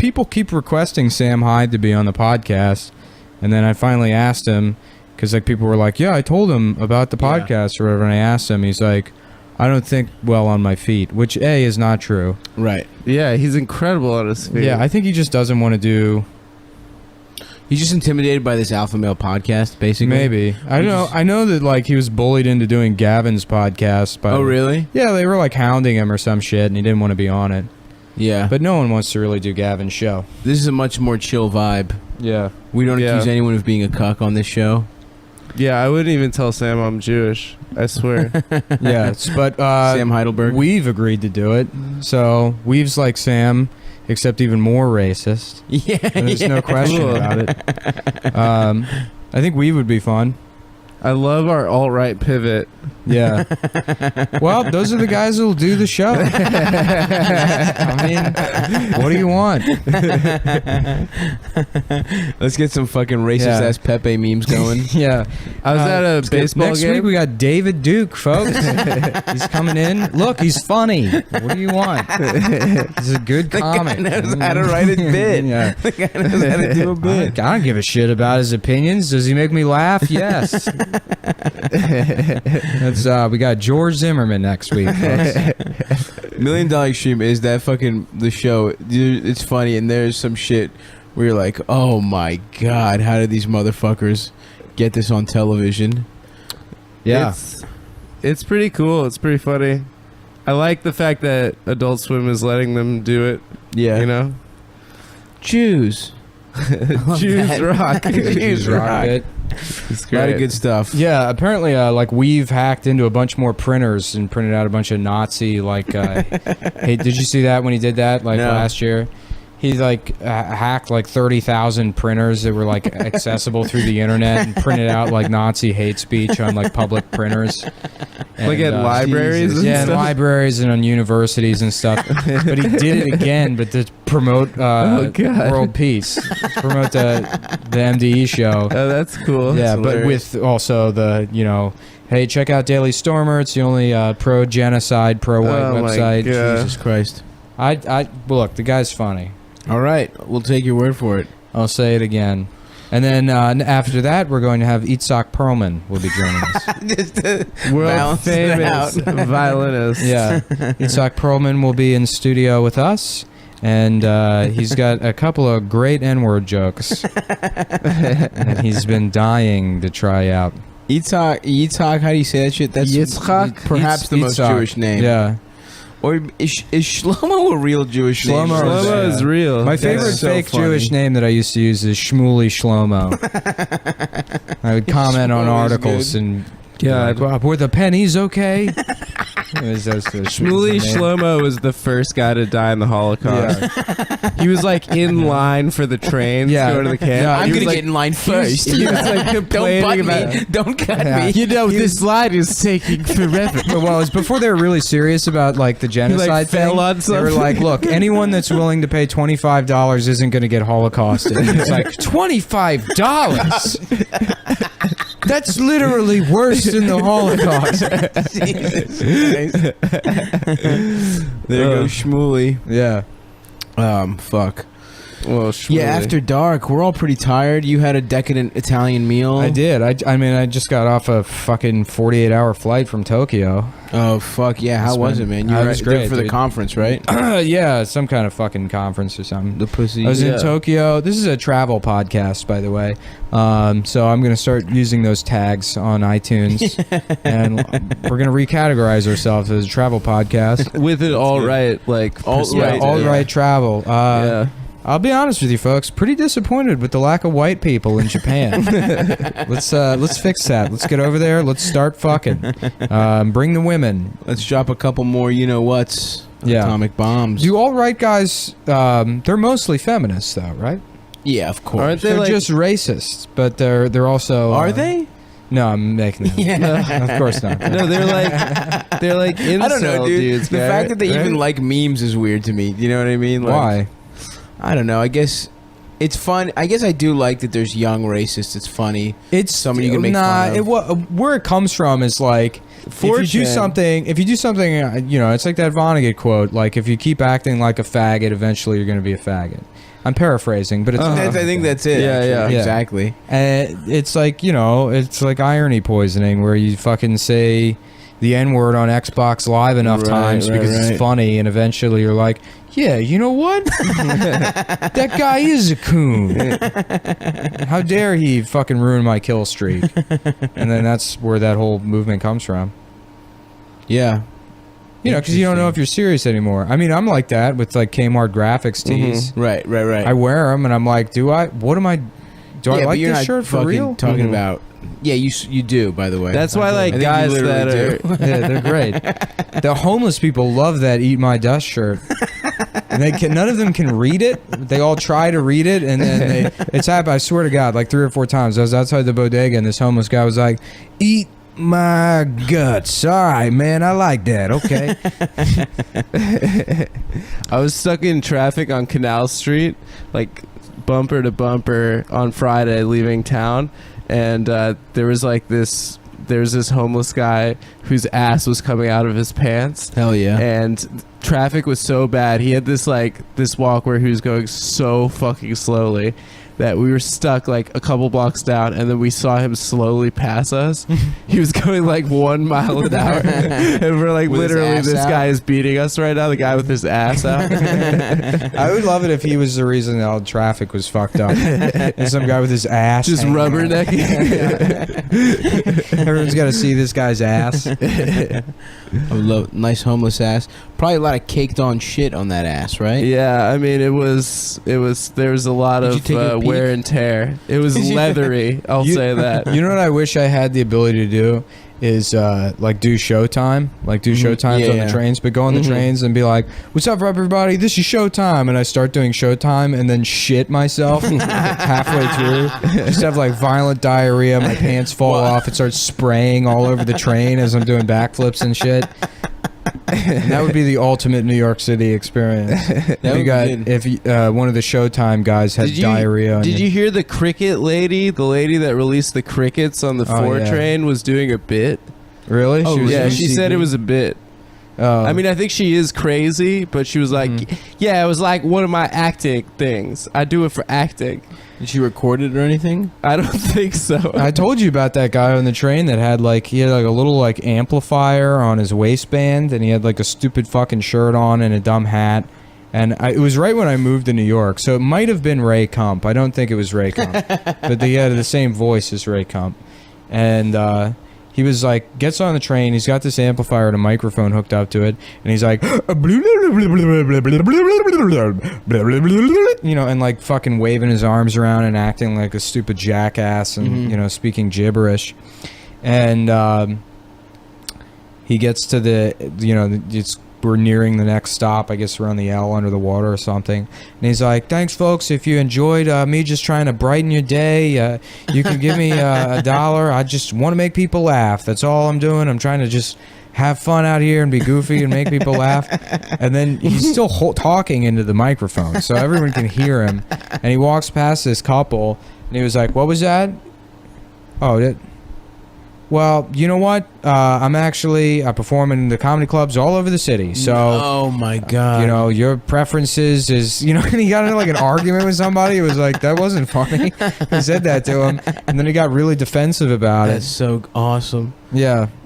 people keep requesting Sam Hyde to be on the podcast, and then I finally asked him because like people were like, "Yeah, I told him about the podcast or whatever," and I asked him, he's like, "I don't think well on my feet," which is not true. Right. Yeah, he's incredible on his feet. Yeah, I think he just doesn't want to do. He's just intimidated by this alpha male podcast, basically. Maybe I don't know. I know that like he was bullied into doing Gavin's podcast. By, Oh, really? Yeah, they were like hounding him or some shit, and he didn't want to be on it. Yeah. But no one wants to really do Gavin's show. This is a much more chill vibe. Yeah. We don't Yeah. accuse anyone of being a cuck on this show. Yeah, I wouldn't even tell Sam I'm Jewish. I swear. Yes, but Sam Heidelberg. We've agreed to do it. So Weave's like Sam, except even more racist. Yeah. And there's no question Cool. about it. I think Weave would be fun. I love our alt-right pivot. Yeah. Well, those are the guys who'll do the show. I mean, what do you want? Let's get some fucking racist ass Pepe memes going. Yeah. I was at a baseball Next game. week we got David Duke, folks. He's coming in. Look, he's funny. What do you want? He's a good comic. The guy knows how to write a bit. Yeah. The guy knows how to do a bit. I don't give a shit about his opinions. Does he make me laugh? Yes. That's we got George Zimmerman next week, folks. $1 Million Extreme is that fucking the show. Dude, it's funny, and there's some shit where you're like, oh my god, how did these motherfuckers get this on television? Yeah. It's pretty cool. It's pretty funny. I like the fact that Adult Swim is letting them do it. Yeah. You know? Jews. Jews that. rock. Jews rock. It. It's A lot great. of good stuff. Yeah, apparently, like We've hacked into a bunch more printers and printed out a bunch of Nazi like. Hey, did you see that when he did that like No. last year? He like hacked like 30,000 printers that were like accessible through the internet and printed out like Nazi hate speech on like public printers. Like at And, libraries and yeah, in stuff? libraries and on universities and stuff. But he did it again, but to promote Oh, God. world peace, promote the MDE show. Oh, that's cool. Yeah, That's but hilarious. with also the, hey, check out Daily Stormer. It's the only pro-genocide, pro-white Oh, my website. God. Jesus Christ. Look, the guy's funny. All right, we'll take your word for it. I'll say it again. And then after that, we're going to have Itzhak Perlman will be joining us. Just to World balance it famous out. violinist. Yeah, Itzhak Perlman will be in studio with us. And he's got a couple of great N-word jokes that he's been dying to try out. Yitzhak, how do you say that shit? That's Yitzhak? perhaps the most Itzhak. Jewish name. Yeah. Or is Shlomo a real Jewish name? Shlomo is- Shlomo is real. My That's favorite so fake funny. Jewish name that I used to use is Shmuley Shlomo. I would comment on Shmuel is articles good. and God. like, were the pennies okay? Shmuley Shlomo was the first guy to die in the Holocaust. He was like in line for the train Yeah. to go to the camp. Yeah, I'm He was, gonna like, get in line first. He was like Don't complaining butt about me. Don't cut Yeah. me. You know, this line is taking forever. Well, it was before they were really serious about like the genocide thing. fell on They were something. like, "Look, anyone that's willing to pay $25 isn't going to get Holocausted." And it's like $25. That's literally worse than the Holocaust. Jesus Christ. There goes Shmuley. Yeah. Fuck. Well, Yeah, after dark, we're all pretty tired. You had a decadent Italian meal. I did. I mean, I just got off a fucking 48-hour flight from Tokyo. Oh fuck yeah! How It's was been- it, man? You it were was there great, for the dude. conference, right? Yeah, some kind of fucking conference or something. The pussy. I was in Yeah. Tokyo. This is a travel podcast, by the way. So I'm going to start using those tags on iTunes. And we're going to recategorize ourselves as a travel podcast. with it all right, like Alt Yeah, right, all yeah. right travel. yeah. I'll be honest with you, folks. Pretty disappointed with the lack of white people in Japan. Let's fix that. Let's get over there. Let's start fucking. Bring the women. Let's drop a couple more. You know what's? Yeah. Atomic bombs. Do all right guys? They're mostly feminists, though, right? Yeah, of course. Aren't they They're like just racists, but they're also. Are they? No, I'm making that. Yeah. Of course not. No, they're like incel I don't know, dude. dudes. The right? fact that they even Right? like memes is weird to me. You know what I mean? Like, Why? I don't know. I guess it's fun. I guess I do like that there's young racists. It's funny. It's Someone you can make nah. fun of. Where it comes from is like if you do 4chan. something, it's like that Vonnegut quote. Like if you keep acting like a faggot, eventually you're going to be a faggot. I'm paraphrasing, but it's I think that's it. Yeah, actually. yeah. Yeah. Exactly. it's like, you know, it's like irony poisoning where you fucking say the N-word on Xbox Live enough Right, times right, because right. it's funny, and eventually you're like, yeah, you know what? That guy is a coon. How dare he fucking ruin my kill streak? And then that's where that whole movement comes from. Yeah. You know, because you don't know if you're serious anymore. I mean, I'm like that with like Kmart graphics tees. Right. I wear them and I'm like, do I like but this you're not shirt for fucking real? Talking Mhm. about. Yeah, you do. By the way. That's why, I like, think you guys that literally are. do. Yeah, they're great. The homeless people love that "Eat My Dust" shirt. And none of them can read it. They all try to read it, and then it's happened. I swear to God, like 3 or 4 times. I was outside the bodega, and this homeless guy was like, "Eat my guts." All right, man, I like that. Okay. I was stuck in traffic on Canal Street, like bumper to bumper on Friday leaving town, and there's this homeless guy whose ass was coming out of his pants. Hell yeah. And traffic was so bad. He had this walk where he was going so fucking slowly that we were stuck like a couple blocks down, and then we saw him slowly pass us. He was going like 1 mile an hour, and we're like, With his literally, ass this out? guy is beating us right now. The guy with his ass out. I would love it if he was the reason all traffic was fucked up. And some guy with his ass Just hanging out. rubbernecking. Everyone's got to see this guy's ass. I would love nice homeless ass. Probably a lot of caked on shit on that ass, right? Yeah, I mean, it was. There was a lot Did you of take a peek? wear and tear. It was leathery. I'll say that. You know what I wish I had the ability to do is like do Showtime, like do Showtimes Yeah, on yeah. the trains, but go on the Mhm. trains and be like, "What's up, everybody? This is Showtime," and I start doing Showtime and then shit myself halfway through. Just have like violent diarrhea, my pants fall off, it starts spraying all over the train as I'm doing backflips and shit. And that would be the ultimate New York City experience. That would be good. If one of the Showtime guys had diarrhea. Did you hear the cricket lady? The lady that released the crickets on the Oh, 4 yeah. train was doing a bit. Really? Oh, was Yeah, on she said TV? it was a bit. I mean, I think she is crazy, but she was like, yeah, it was like one of my acting things. I do it for acting. Did she record it or anything? I don't think so. I told you about that guy on the train that had like he had like a little like amplifier on his waistband, and he had like a stupid fucking shirt on and a dumb hat. And it was right when I moved to New York, so it might have been Ray Kump. I don't think it was Ray Kump, but he had the same voice as Ray Kump. And he was like, gets on the train, he's got this amplifier and a microphone hooked up to it, and he's like, you know, and like fucking waving his arms around and acting like a stupid jackass and, you know, speaking gibberish. And he gets to the, you know, we're nearing the next stop. I guess we're on the L under the water or something. And he's like, thanks, folks. If you enjoyed me just trying to brighten your day, you can give me $1. I just want to make people laugh. That's all I'm doing. I'm trying to just have fun out here and be goofy and make people laugh. And then he's still talking into the microphone so everyone can hear him. And he walks past this couple and he was like, what was that? Oh, well, you know what? I'm actually performing in the comedy clubs all over the city. So, Oh my god. you know, your preferences is, you know, and he got into like an argument with somebody. It was like, that wasn't funny. He said that to him. And then he got really defensive about That's it. so awesome. Yeah.